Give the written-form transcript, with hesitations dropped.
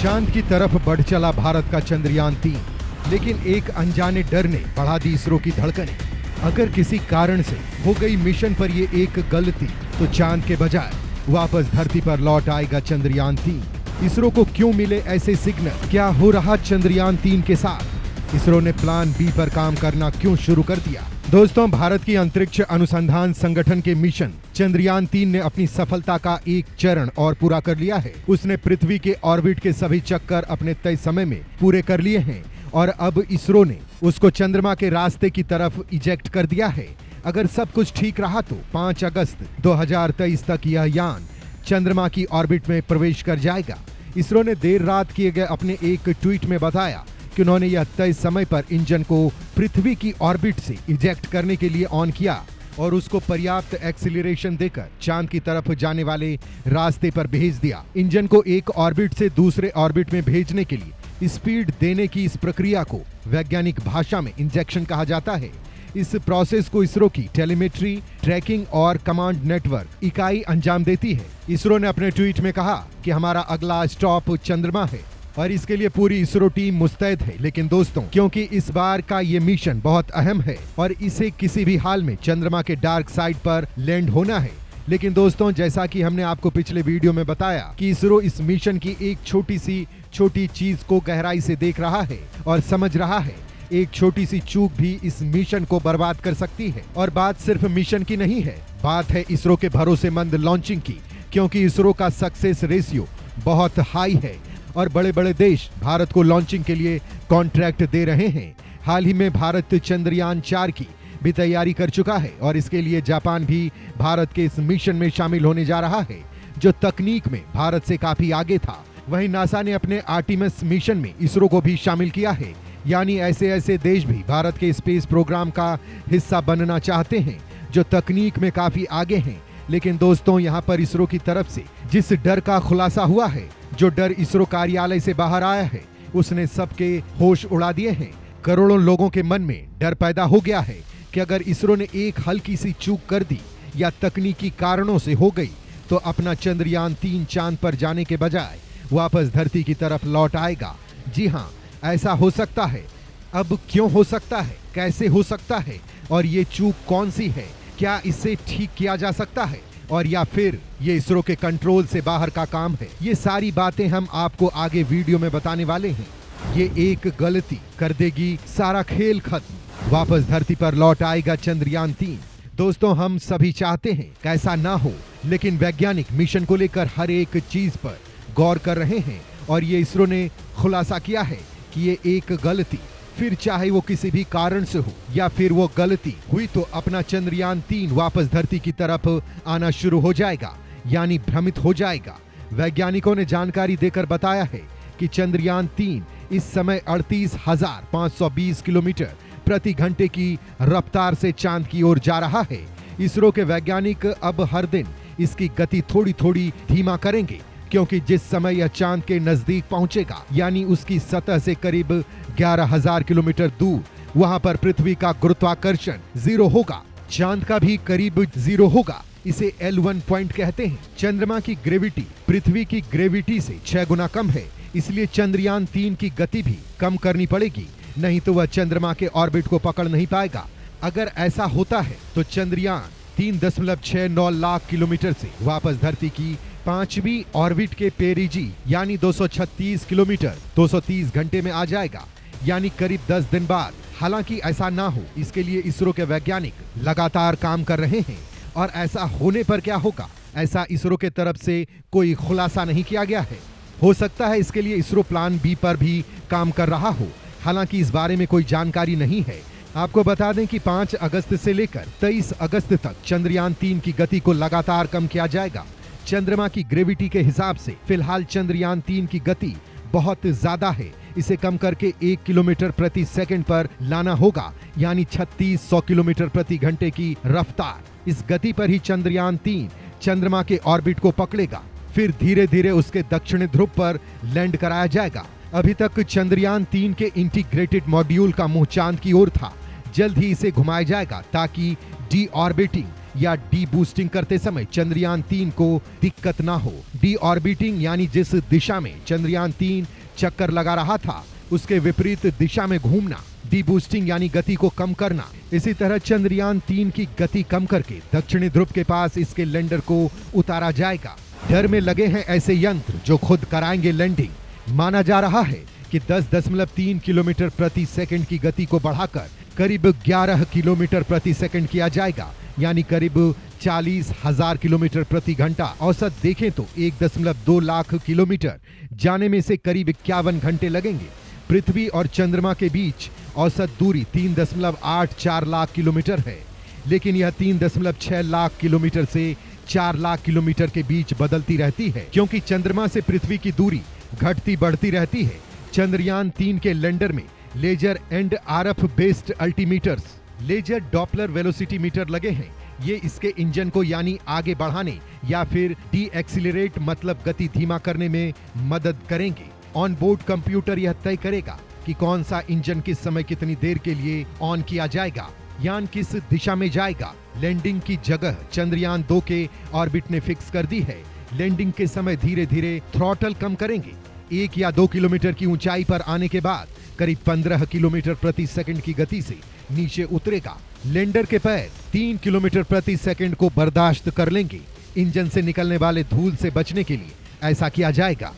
चांद की तरफ बढ़ चला भारत का चंद्रयान-3, लेकिन एक अनजाने डर ने बढ़ा दी इसरो की धड़कनें। अगर किसी कारण से हो गई मिशन पर ये एक गलती, तो चांद के बजाय वापस धरती पर लौट आएगा चंद्रयान-3। इसरो को क्यों मिले ऐसे सिग्नल? क्या हो रहा चंद्रयान-3 के साथ? इसरो ने प्लान बी पर काम करना क्यों शुरू कर दिया? दोस्तों, भारत की अंतरिक्ष अनुसंधान संगठन के मिशन चंद्रयान-3 ने अपनी सफलता का एक चरण और पूरा कर लिया है। उसने पृथ्वी के ऑर्बिट के सभी चक्कर अपने तय समय में पूरे कर लिए हैं और अब इसरो ने उसको चंद्रमा के रास्ते की तरफ इजेक्ट कर दिया है। अगर सब कुछ ठीक रहा तो 5 अगस्त 2023 तक यह यान चंद्रमा की ऑर्बिट में प्रवेश कर जाएगा। इसरो ने देर रात किए गए अपने एक ट्वीट में बताया कि उन्होंने यह तय समय पर इंजन को पृथ्वी की ऑर्बिट से इजेक्ट करने के लिए ऑन किया और उसको पर्याप्त एक्सीलरेशन देकर चांद की तरफ जाने वाले रास्ते पर भेज दिया। इंजन को एक ऑर्बिट से दूसरे ऑर्बिट में भेजने के लिए स्पीड देने की इस प्रक्रिया को वैज्ञानिक भाषा में इंजेक्शन कहा जाता है। इस प्रोसेस को इसरो की टेलीमेट्री, ट्रैकिंग और कमांड नेटवर्क इकाई अंजाम देती है। इसरो ने अपने ट्वीट में कहा कि हमारा अगला स्टॉप चंद्रमा है और इसके लिए पूरी इसरो टीम मुस्तैद है। लेकिन दोस्तों, क्योंकि इस बार का ये मिशन बहुत अहम है और इसे किसी भी हाल में चंद्रमा के डार्क साइड पर लैंड होना है। लेकिन दोस्तों, जैसा कि हमने आपको पिछले वीडियो में बताया कि इसरो इस मिशन की एक छोटी चीज को गहराई से देख रहा है और समझ रहा है। एक छोटी सी चूक भी इस मिशन को बर्बाद कर सकती है। और बात सिर्फ मिशन की नहीं है, बात है इसरो के भरोसेमंद लॉन्चिंग की, क्योंकि इसरो का सक्सेस रेशियो बहुत हाई है और बड़े बड़े देश भारत को लॉन्चिंग के लिए कॉन्ट्रैक्ट दे रहे हैं। हाल ही में भारत चंद्रयान-4 की भी तैयारी कर चुका है और इसके लिए जापान भी भारत के इस मिशन में शामिल होने जा रहा है, जो तकनीक में भारत से काफी आगे था। वहीं नासा ने अपने आर्टेमिस मिशन में इसरो को भी शामिल किया है। यानी ऐसे देश भी भारत के स्पेस प्रोग्राम का हिस्सा बनना चाहते हैं, जो तकनीक में काफी आगे हैं। लेकिन दोस्तों, यहाँ पर इसरो की तरफ से जिस डर का खुलासा हुआ है, जो डर इसरो कार्यालय से बाहर आया है, उसने सबके होश उड़ा दिए हैं। करोड़ों लोगों के मन में डर पैदा हो गया है कि अगर इसरो ने एक हल्की सी चूक कर दी या तकनीकी कारणों से हो गई, तो अपना चंद्रयान-3 चांद पर जाने के बजाय वापस धरती की तरफ लौट आएगा। जी हाँ, ऐसा हो सकता है। अब क्यों हो सकता है, कैसे हो सकता है और ये चूक कौन सी है? क्या इसे ठीक किया जा सकता है और या फिर ये इसरो के कंट्रोल से बाहर का काम है? ये सारी बातें हम आपको आगे वीडियो में बताने वाले हैं। ये एक गलती कर देगी सारा खेल खत्म। वापस धरती पर लौट आएगा चंद्रयान-3। दोस्तों, हम सभी चाहते हैं कि ऐसा ना हो, लेकिन वैज्ञानिक मिशन को लेकर हर एक चीज पर गौर कर रहे हैं और ये इसरो ने खुलासा किया है कि ये एक गलती, फिर चाहे वो किसी भी कारण से हो या फिर वो गलती हुई, तो अपना चंद्रयान-3 वापस धरती की तरफ आना शुरू हो जाएगा, यानी भ्रमित हो जाएगा। वैज्ञानिकों ने जानकारी देकर बताया है कि चंद्रयान-3 इस समय 38,520 किलोमीटर प्रति घंटे की रफ्तार से चांद की ओर जा रहा है। इसरो के वैज्ञानिक अब हर दिन इसकी गति थोड़ी धीमा करेंगे, क्योंकि जिस समय यह चांद के नजदीक पहुंचेगा, यानी उसकी सतह से करीब 11,000 किलोमीटर दूर, वहां पर पृथ्वी का गुरुत्वाकर्षण 0 होगा, चांद का भी करीब 0 होगा। इसे L1 पॉइंट कहते हैं। चंद्रमा की ग्रेविटी पृथ्वी की ग्रेविटी से 6 गुना कम है, इसलिए चंद्रयान-3 की गति भी कम करनी पड़ेगी, नहीं तो वह चंद्रमा के ऑर्बिट को पकड़ नहीं पाएगा। अगर ऐसा होता है तो चंद्रयान 3.69 लाख किलोमीटर से वापस धरती की 5वीं ऑर्बिट के पेरिजी यानी 236 किलोमीटर 230 घंटे में आ जाएगा, यानी करीब 10 दिन बाद। हालांकि ऐसा ना हो, इसके लिए इसरो के वैज्ञानिक लगातार काम कर रहे हैं और ऐसा होने पर क्या होगा, ऐसा इसरो के तरफ से कोई खुलासा नहीं किया गया है। हो सकता है इसके लिए इसरो प्लान बी पर भी काम कर रहा हो, हालांकि इस बारे में कोई जानकारी नहीं है। आपको बता दें कि 5 अगस्त से लेकर 23 अगस्त तक चंद्रयान-3 की गति को लगातार कम किया जाएगा। चंद्रमा की ग्रेविटी के हिसाब से फिलहाल चंद्रयान-3 की गति बहुत ज्यादा है। इसे कम करके 1 किलोमीटर प्रति सेकंड पर लाना होगा, यानी 3600 किलोमीटर प्रति घंटे की रफ्तार। इस गति पर ही चंद्रयान-3 चंद्रमा के ऑर्बिट को पकड़ेगा, फिर धीरे धीरे उसके दक्षिणी ध्रुव पर लैंड कराया जाएगा। अभी तक चंद्रयान-3 के इंटीग्रेटेड मॉड्यूल का मुंह चांद की ओर था। जल्द ही इसे घुमाया जाएगा ताकि डी ऑर्बिटिंग या डी बूस्टिंग करते समय चंद्रयान 3 को दिक्कत ना हो। डी ऑर्बिटिंग यानी जिस दिशा में चंद्रयान 3 चक्कर लगा रहा था उसके विपरीत दिशा में घूमना। डी बूस्टिंग यानी गति को कम करना। इसी तरह चंद्रयान 3 की गति कम करके दक्षिणी ध्रुव के पास इसके लैंडर को उतारा जाएगा। डर में लगे हैं ऐसे यंत्र जो खुद कराएंगे लैंडिंग। माना जा रहा है कि 10.3 किलोमीटर प्रति सेकंड की गति को बढ़ाकर करीब 11 किलोमीटर प्रति सेकंड किया जाएगा, यानी करीब 40,000 किलोमीटर प्रति घंटा। औसत देखें तो 1.2 लाख किलोमीटर जाने में से करीब 51 घंटे लगेंगे। पृथ्वी और चंद्रमा के बीच औसत दूरी 3.84 लाख किलोमीटर है, लेकिन यह 3.6 लाख किलोमीटर से 4 लाख किलोमीटर के बीच बदलती रहती है, क्योंकि चंद्रमा से पृथ्वी की दूरी घटती बढ़ती रहती है। चंद्रयान 3 के लैंडर में laser and RF based altimeters, laser Doppler velocity meter लगे हैं। ये इसके इंजन को यानी आगे बढ़ाने या फिर डी एक्सीलरेट मतलब गति धीमा करने में मदद करेंगे। ऑन बोर्ड कंप्यूटर यह तय करेगा कि कौन सा इंजन किस समय कितनी देर के लिए ऑन किया जाएगा, यान किस दिशा में जाएगा। लैंडिंग की जगह चंद्रयान 2 के ऑर्बिट ने फिक्स कर दी है। लैंडिंग के समय धीरे धीरे थ्रॉटल कम करेंगे। 1 या 2 किलोमीटर की ऊंचाई पर आने के बाद करीब 15 किलोमीटर प्रति सेकंड की गति से नीचे उतरेगा। लैंडर के पैर 3 किलोमीटर प्रति सेकंड को बर्दाश्त कर लेंगे। इंजन से निकलने वाले धूल से बचने के लिए ऐसा किया जाएगा।